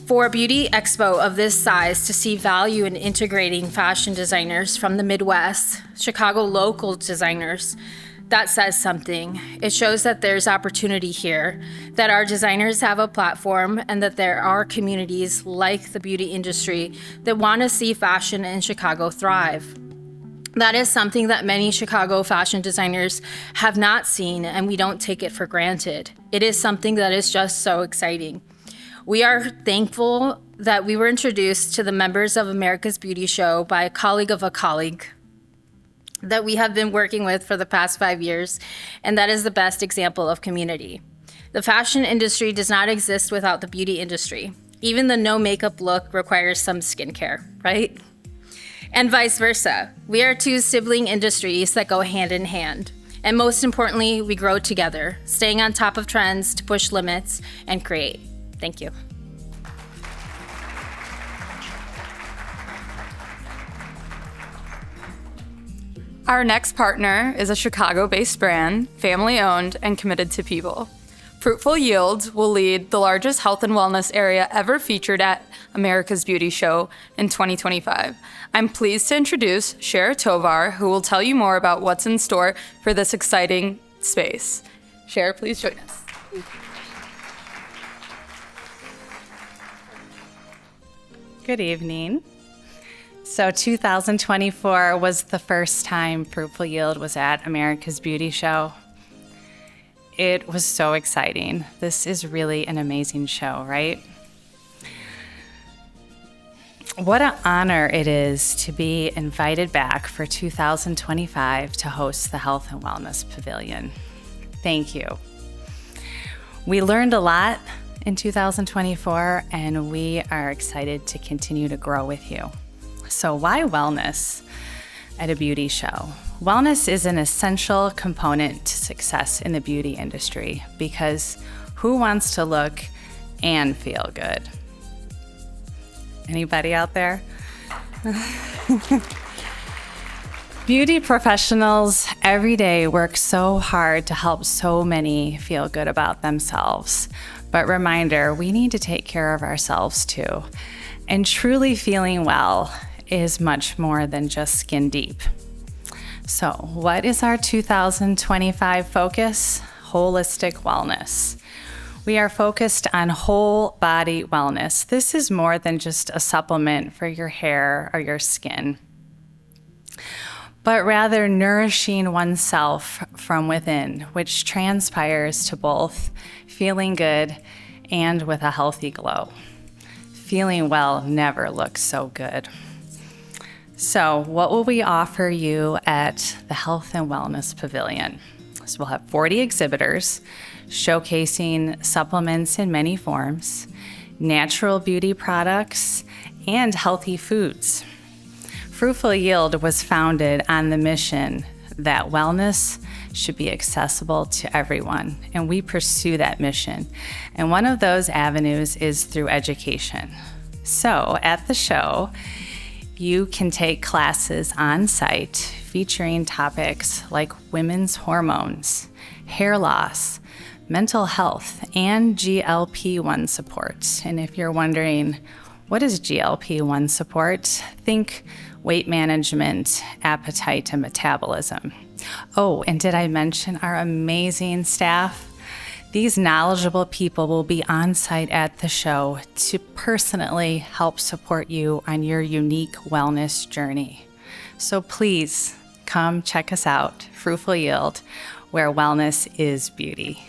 For a beauty expo of this size to see value in integrating fashion designers from the Midwest, Chicago local designers, that says something. It shows that there's opportunity here, that our designers have a platform, and that there are communities like the beauty industry that want to see fashion in Chicago thrive. That is something that many Chicago fashion designers have not seen, and we don't take it for granted. It is something that is just so exciting. We are thankful that we were introduced to the members of America's Beauty Show by a colleague of a colleague that we have been working with for the past 5 years, and that is the best example of community. The fashion industry does not exist without the beauty industry. Even the no makeup look requires some skincare, right? And vice versa. We are two sibling industries that go hand in hand. And most importantly, we grow together, staying on top of trends to push limits and create. Thank you. Our next partner is a Chicago-based brand, family-owned and committed to people. Fruitful Yield will lead the largest health and wellness area ever featured at America's Beauty Show in 2025. I'm pleased to introduce Cher Tovar, who will tell you more about what's in store for this exciting space. Cher, please join us. Good evening. So 2024 was the first time Fruitful Yield was at America's Beauty Show. It was so exciting. This is really an amazing show, right? What an honor it is to be invited back for 2025 to host the Health and Wellness Pavilion. Thank you. We learned a lot in 2024, and we are excited to continue to grow with you. So why wellness at a beauty show? Wellness is an essential component to success in the beauty industry because who wants to look and feel good? Anybody out there? Beauty professionals every day work so hard to help so many feel good about themselves. But reminder, we need to take care of ourselves too. And truly feeling well is much more than just skin deep. So what is our 2025 focus? Holistic wellness. We are focused on whole body wellness. This is more than just a supplement for your hair or your skin, but rather nourishing oneself from within, which transpires to both feeling good and with a healthy glow. Feeling well never looks so good. So what will we offer you at the Health and Wellness Pavilion? So we'll have 40 exhibitors showcasing supplements in many forms, natural beauty products, and healthy foods. Fruitful Yield was founded on the mission that wellness should be accessible to everyone, and we pursue that mission. And one of those avenues is through education. So at the show, you can take classes on site featuring topics like women's hormones, hair loss, mental health, and GLP-1 support. And if you're wondering, what is GLP-1 support? Think weight management, appetite, and metabolism. Oh, and did I mention our amazing staff? These knowledgeable people will be on site at the show to personally help support you on your unique wellness journey. So please come check us out, Fruitful Yield, where wellness is beauty.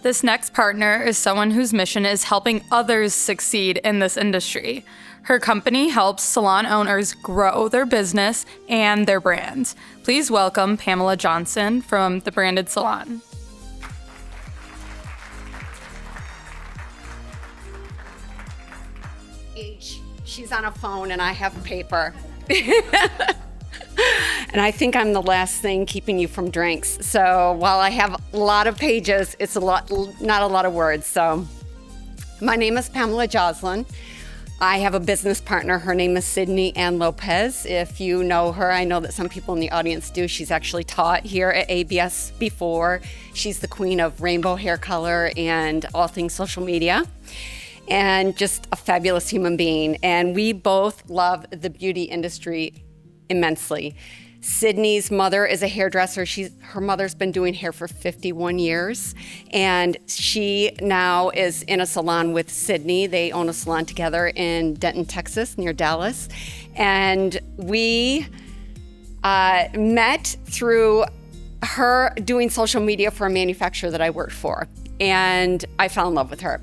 This next partner is someone whose mission is helping others succeed in this industry. Her company helps salon owners grow their business and their brand. Please welcome Pamela Johnson from The Branded Salon. She's on a phone and I have paper. And I think I'm the last thing keeping you from drinks. So while I have a lot of pages, it's not a lot of words. So my name is Pamela Joslin. I have a business partner. Her name is Sydney Ann Lopez. If you know her, I know that some people in the audience do. She's actually taught here at ABS before. She's the queen of rainbow hair color and all things social media, and just a fabulous human being. And we both love the beauty industry immensely. Sydney's mother is a hairdresser. Her mother's been doing hair for 51 years, and she now is in a salon with Sydney. They own a salon together in Denton, Texas, near Dallas. And we met through her doing social media for a manufacturer that I worked for, and I fell in love with her.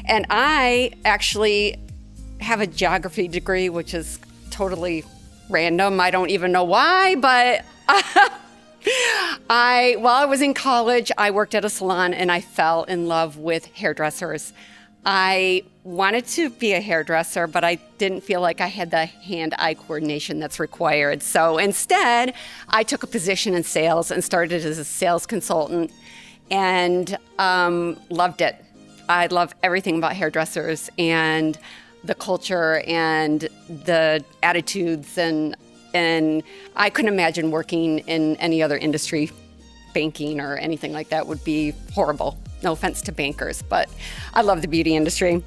And I actually have a geography degree, which is totally random. I don't even know why, but while I was in college, I worked at a salon and I fell in love with hairdressers. I wanted to be a hairdresser, but I didn't feel like I had the hand-eye coordination that's required. So instead, I took a position in sales and started as a sales consultant and loved it. I love everything about hairdressers and the culture and the attitudes, and I couldn't imagine working in any other industry. Banking or anything like that would be horrible. No offense to bankers, but I love the beauty industry.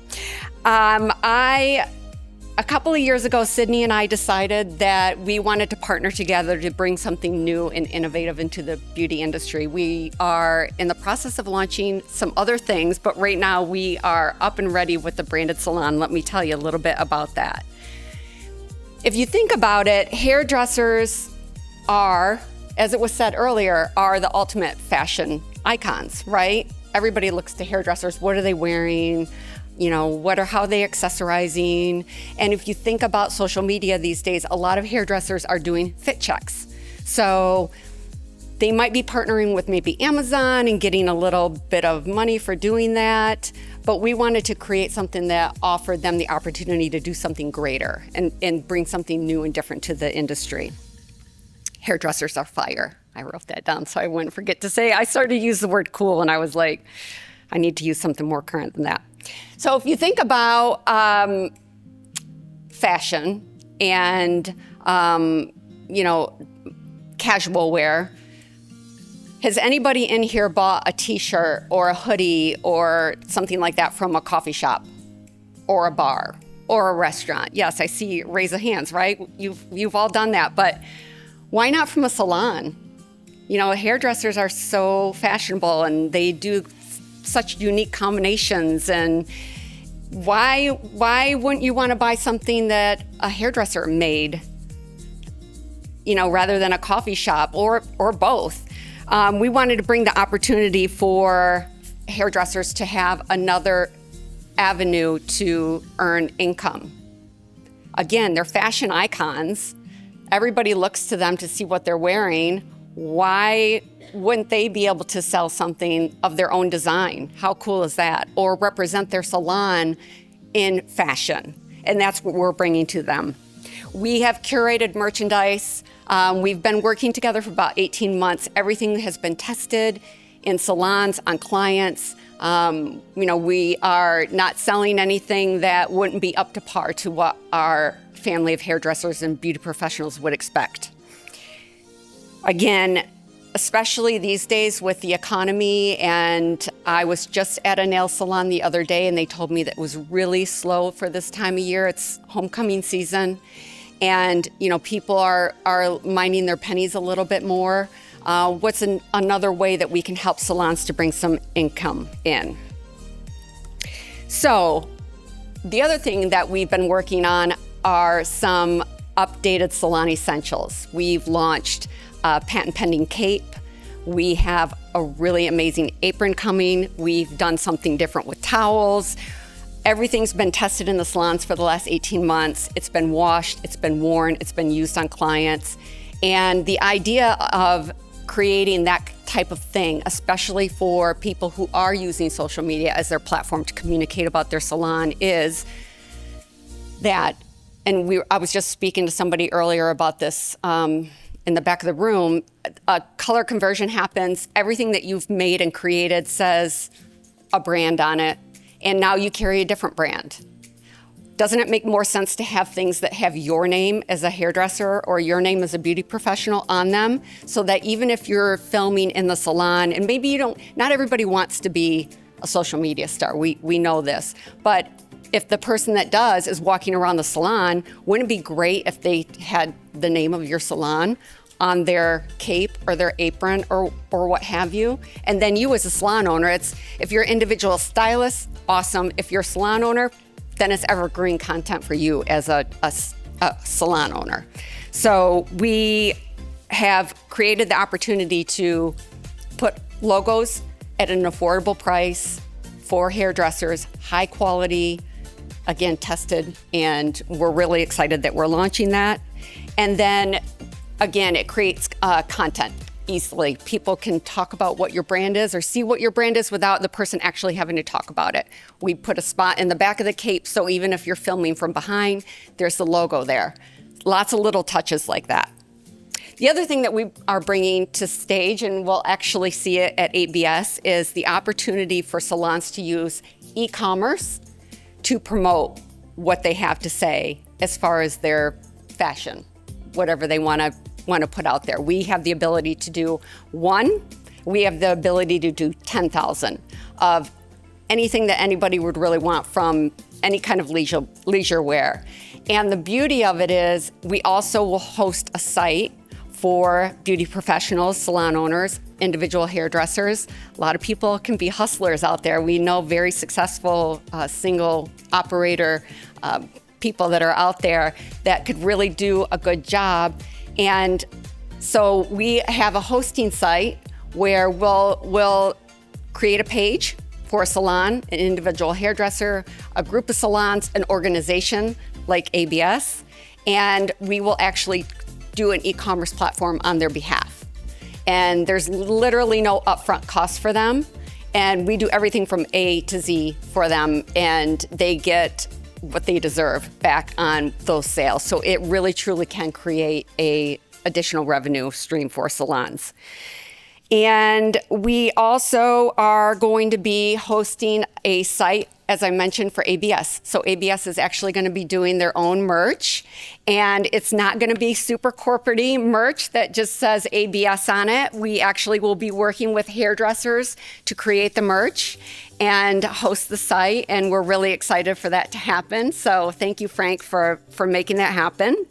A couple of years ago, Sydney and I decided that we wanted to partner together to bring something new and innovative into the beauty industry. We are in the process of launching some other things, but right now we are up and ready with the Branded Salon. Let me tell you a little bit about that. If you think about it, hairdressers are, as it was said earlier, are the ultimate fashion icons, right? Everybody looks to hairdressers. What are they wearing? You know, how are they accessorizing? And if you think about social media these days, a lot of hairdressers are doing fit checks. So they might be partnering with maybe Amazon and getting a little bit of money for doing that. But we wanted to create something that offered them the opportunity to do something greater and bring something new and different to the industry. Hairdressers are fire. I wrote that down so I wouldn't forget to say. I started to use the word cool and I was like, I need to use something more current than that. So if you think about fashion and, casual wear, has anybody in here bought a t-shirt or a hoodie or something like that from a coffee shop or a bar or a restaurant? Yes, I see raise of hands, right? You've all done that, but why not from a salon? You know, hairdressers are so fashionable and they do such unique combinations, and why wouldn't you want to buy something that a hairdresser made, rather than a coffee shop or both? We wanted to bring the opportunity for hairdressers to have another avenue to earn income. Again, they're fashion icons. Everybody looks to them to see what they're wearing. Why wouldn't they be able to sell something of their own design? How cool is that? Or represent their salon in fashion. And that's what we're bringing to them. We have curated merchandise. We've been working together for about 18 months. Everything has been tested in salons, on clients. We are not selling anything that wouldn't be up to par to what our family of hairdressers and beauty professionals would expect. Again, especially these days with the economy, and I was just at a nail salon the other day and they told me that it was really slow for this time of year. It's homecoming season, and people are minding their pennies a little bit more. What's another way that we can help salons to bring some income in? So the other thing that we've been working on are some updated salon essentials. We've launched a patent pending cape. We have a really amazing apron coming. We've done something different with towels. Everything's been tested in the salons for the last 18 months. It's been washed, it's been worn, it's been used on clients. And the idea of creating that type of thing, especially for people who are using social media as their platform to communicate about their salon, is that, and I was just speaking to somebody earlier about this in the back of the room, a color conversion happens, everything that you've made and created says a brand on it, and now you carry a different brand. Doesn't it make more sense to have things that have your name as a hairdresser or your name as a beauty professional on them, so that even if you're filming in the salon, and maybe not everybody wants to be a social media star, we know this, but if the person that does is walking around the salon, wouldn't it be great if they had the name of your salon on their cape or their apron or what have you? And then you as a salon owner, if you're an individual stylist, awesome. If you're a salon owner, then it's evergreen content for you as a salon owner. So we have created the opportunity to put logos at an affordable price for hairdressers, high quality, again, tested, and we're really excited that we're launching that. And then, again, it creates content easily. People can talk about what your brand is or see what your brand is without the person actually having to talk about it. We put a spot in the back of the cape, so even if you're filming from behind, there's the logo there. Lots of little touches like that. The other thing that we are bringing to stage, and we'll actually see it at ABS, is the opportunity for salons to use e-commerce to promote what they have to say as far as their fashion, whatever they want to put out there. We have the ability to do we have the ability to do 10,000 of anything that anybody would really want from any kind of leisure wear. And the beauty of it is we also will host a site for beauty professionals, salon owners, individual hairdressers. A lot of people can be hustlers out there. We know very successful single operator people that are out there that could really do a good job. And so we have a hosting site where we'll create a page for a salon, an individual hairdresser, a group of salons, an organization like ABS, and we will actually do an e-commerce platform on their behalf. And there's literally no upfront cost for them. And we do everything from A to Z for them, and they get what they deserve back on those sales. So it really truly can create a additional revenue stream for salons. And we also are going to be hosting a site, as I mentioned, for ABS. So ABS is actually going to be doing their own merch, and it's not going to be super corporate-y merch that just says ABS on it. We actually will be working with hairdressers to create the merch and host the site, and we're really excited for that to happen. So thank you, Frank, for making that happen.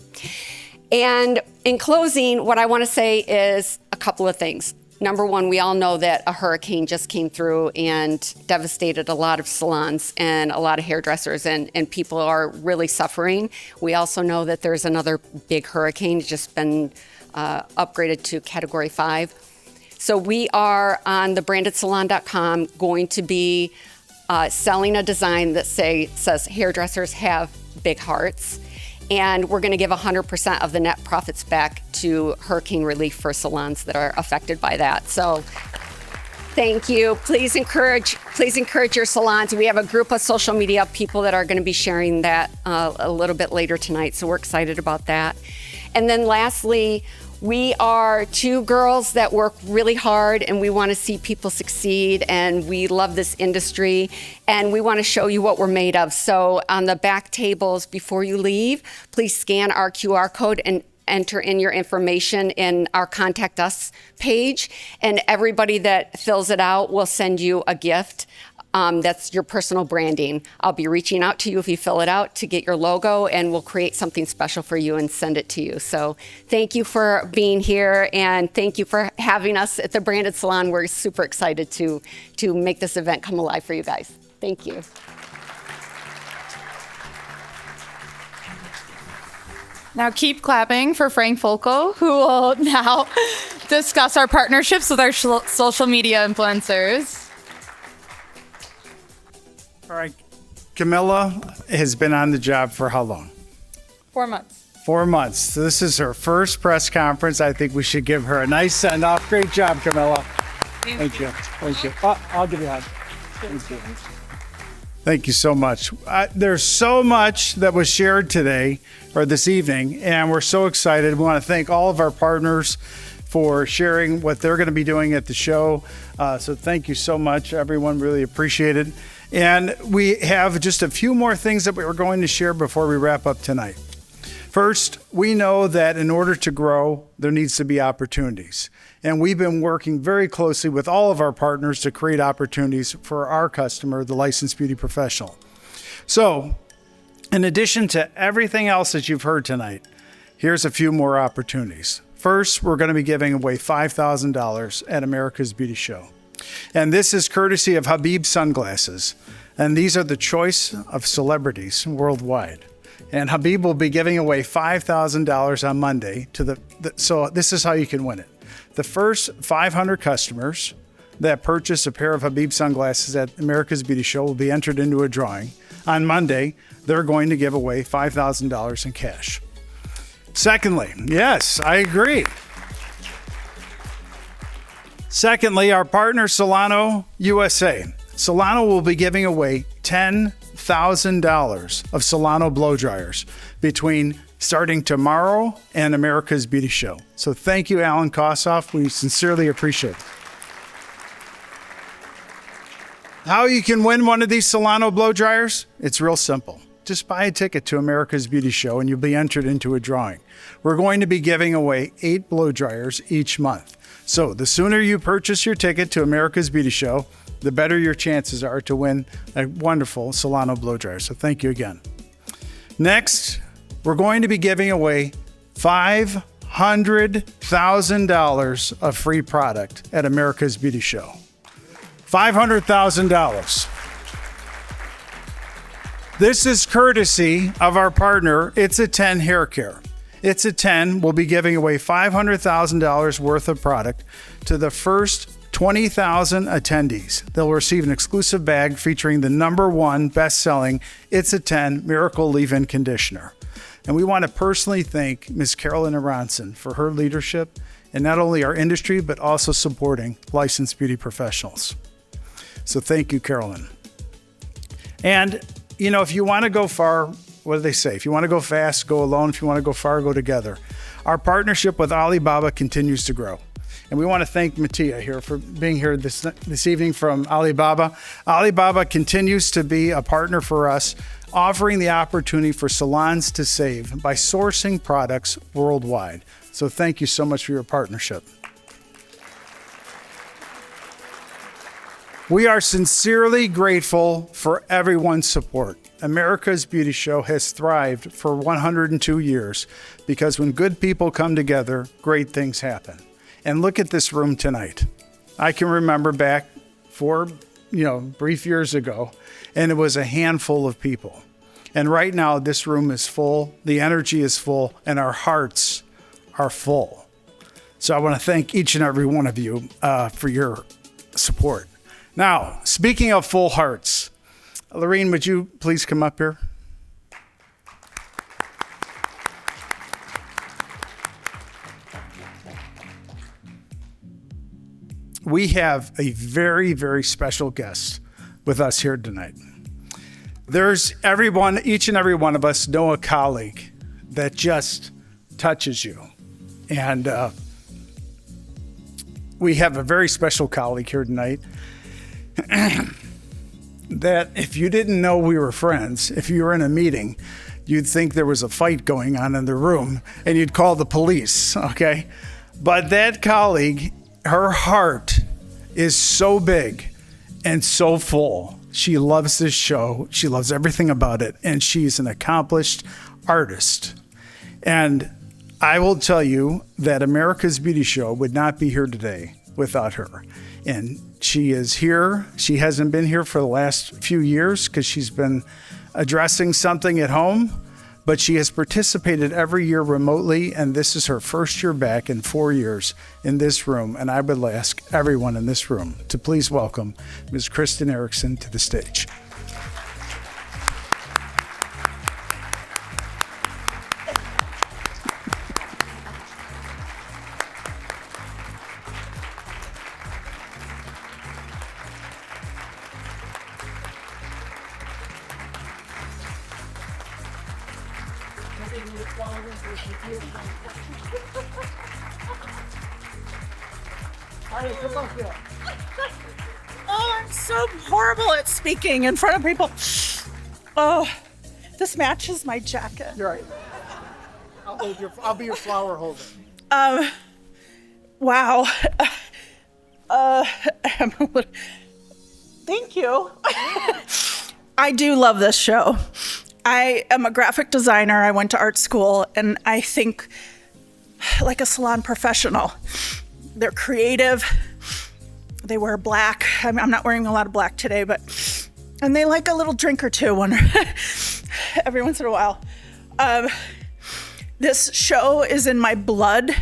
And in closing, what I want to say is a couple of things. Number one, we all know that a hurricane just came through and devastated a lot of salons and a lot of hairdressers, and people are really suffering. We also know that there's another big hurricane just been upgraded to Category 5. So we are on the brandedsalon.com going to be selling a design that says hairdressers have big hearts. And we're going to give 100% of the net profits back to hurricane relief for salons that are affected by that. So thank you. Please encourage your salons. We have a group of social media people that are going to be sharing that a little bit later tonight. So we're excited about that. And then lastly, we are two girls that work really hard, and we want to see people succeed, and we love this industry, and we want to show you what we're made of. So on the back tables before you leave, please scan our QR code and enter in your information in our Contact Us page, and everybody that fills it out will send you a gift. That's your personal branding. I'll be reaching out to you if you fill it out to get your logo, and we'll create something special for you and send it to you. So thank you for being here, and thank you for having us at the Branded Salon. We're super excited to make this event come alive for you guys. Thank you. Now keep clapping for Frank Folco, who will now discuss our partnerships with our social media influencers. All right. Camilla has been on the job for how long? 4 months. 4 months. So this is her first press conference. I think we should give her a nice send off. Great job, Camilla. Thank you. Thank you. I'll give you a hug. Thank you. Thank you so much. There's so much that was shared today or this evening, and we're so excited. We want to thank all of our partners for sharing what they're going to be doing at the show. So thank you so much, everyone. Really appreciate it. And we have just a few more things that we were going to share before we wrap up tonight. First, we know that in order to grow, there needs to be opportunities. And we've been working very closely with all of our partners to create opportunities for our customer, the licensed beauty professional. So, in addition to everything else that you've heard tonight, here's a few more opportunities. First, we're going to be giving away $5,000 at America's Beauty Show. And this is courtesy of Habib Sunglasses. And these are the choice of celebrities worldwide. And Habib will be giving away $5,000 on Monday so this is how you can win it. The first 500 customers that purchase a pair of Habib sunglasses at America's Beauty Show will be entered into a drawing. On Monday, they're going to give away $5,000 in cash. Secondly, yes, I agree. Secondly, our partner Solano USA. Solano will be giving away $10,000 of Solano blow dryers between starting tomorrow and America's Beauty Show. So thank you, Alan Kossoff. We sincerely appreciate it. How you can win one of these Solano blow dryers? It's real simple. Just buy a ticket to America's Beauty Show and you'll be entered into a drawing. We're going to be giving away 8 blow dryers each month. So the sooner you purchase your ticket to America's Beauty Show, the better your chances are to win a wonderful Solano blow dryer. So thank you again. Next, we're going to be giving away $500,000 of free product at America's Beauty Show. $500,000. This is courtesy of our partner, It's a 10 Hair Care. It's a 10 will be giving away $500,000 worth of product to the first 20,000 attendees. They'll receive an exclusive bag featuring the #1 best-selling It's a 10 Miracle Leave-In Conditioner. And we want to personally thank Ms. Carolyn Aronson for her leadership in not only our industry, but also supporting licensed beauty professionals. So thank you, Carolyn. And, you know, if you want to go far, what do they say? If you want to go fast, go alone. If you want to go far, go together. Our partnership with Alibaba continues to grow. And we want to thank Mattia here for being here this evening from Alibaba. Alibaba continues to be a partner for us, offering the opportunity for salons to save by sourcing products worldwide. So thank you so much for your partnership. We are sincerely grateful for everyone's support. America's Beauty Show has thrived for 102 years because when good people come together, great things happen. And look at this room tonight. I can remember back 4, brief years ago, and it was a handful of people. And right now, this room is full, the energy is full, and our hearts are full. So I want to thank each and every one of you for your support. Now, speaking of full hearts, Lorene, would you please come up here? We have a very, very special guest with us here tonight. There's each and every one of us know a colleague that just touches you. And we have a very special colleague here tonight that if you didn't know we were friends, if you were in a meeting, you'd think there was a fight going on in the room and you'd call the police, okay? But that colleague, her heart is so big and so full. She loves this show. She loves everything about it. And she's an accomplished artist. And I will tell you that America's Beauty Show would not be here today without her. And she is here. She hasn't been here for the last few years because she's been addressing something at home. but she has participated every year remotely, and this is her first year back in 4 years in this room. And I would ask everyone in this room to please welcome Ms. Kristen Erickson to the stage. Oh, I'm so horrible at speaking in front of people. Oh, this matches my jacket. You're right. I'll be your flower holder. Wow. Thank you. I do love this show. I am a graphic designer. I went to art school, and I think like a salon professional. They're creative. They wear black. I'm not wearing a lot of black today, and they like a little drink or two every once in a while. This show is in my blood,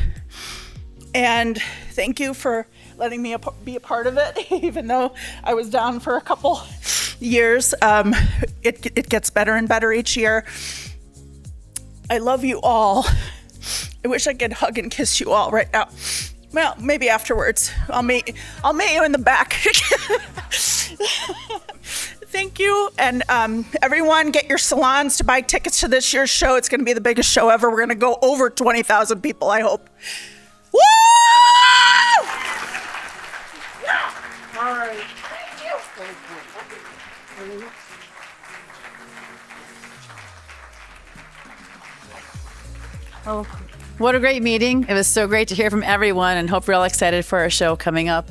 and thank you for letting me be a part of it, even though I was down for a couple years. It gets better and better each year. I love you all. I wish I could hug and kiss you all right now. Well, maybe afterwards. I'll meet you in the back. Thank you. And everyone, get your salons to buy tickets to this year's show. It's going to be the biggest show ever. We're going to go over 20,000 people, I hope. Woo! Yeah. All right. Thank you. Thank you. Oh, what a great meeting. It was so great to hear from everyone, and hope you're all excited for our show coming up.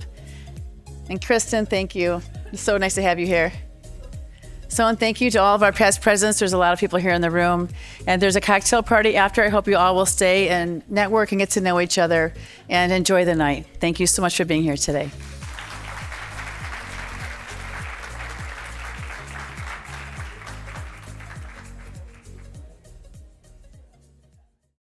And Kristen, thank you. It's so nice to have you here. So, and thank you to all of our past presidents. There's a lot of people here in the room. And there's a cocktail party after. I hope you all will stay and network and get to know each other and enjoy the night. Thank you so much for being here today.